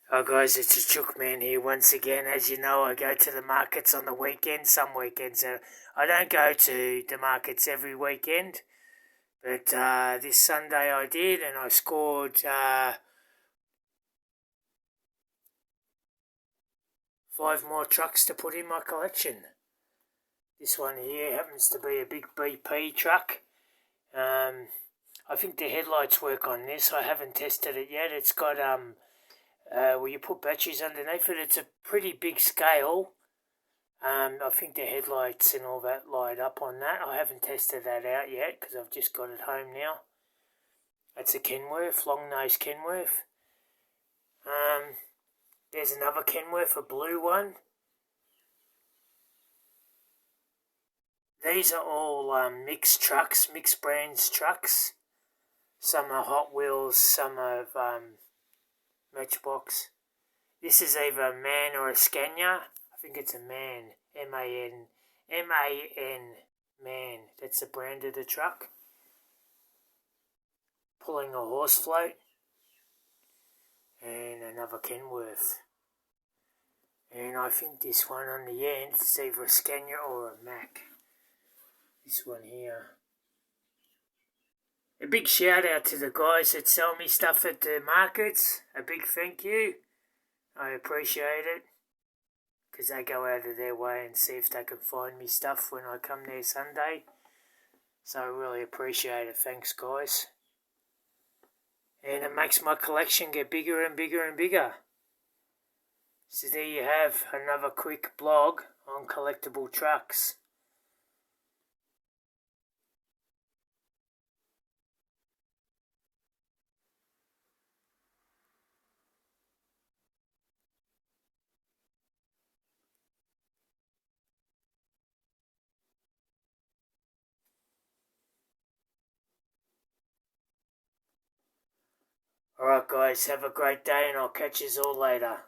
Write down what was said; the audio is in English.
Hi guys, it's a Chook Man here once again. As you know, I go to the markets on the weekend. Some weekends I don't go to the markets every weekend, but this Sunday I did, and I scored 5 more trucks to put in my collection. This one here happens to be a big BP truck. I think the headlights work on this. I haven't tested it yet. It's got where you put batteries underneath it. It's a pretty big scale. I think the headlights and all that light up on that. I haven't tested that out yet because I've just got it home now. That's a Kenworth, long nose Kenworth. There's another Kenworth, a blue one. These are all mixed trucks, mixed brands trucks. Some are Hot Wheels, some are Matchbox. This is either a MAN or a Scania. I think it's a MAN, M-A-N, MAN. That's the brand of the truck. Pulling a horse float. And another Kenworth. And I think this one on the end is either a Scania or a Mack. This one here. A big shout out to the guys that sell me stuff at the markets. A big thank you. I appreciate it. Because they go out of their way and see if they can find me stuff when I come there Sunday. So I really appreciate it. Thanks, guys. And it makes my collection get bigger and bigger and bigger. So there you have another quick blog on collectible trucks. Alright guys, have a great day and I'll catch you all later.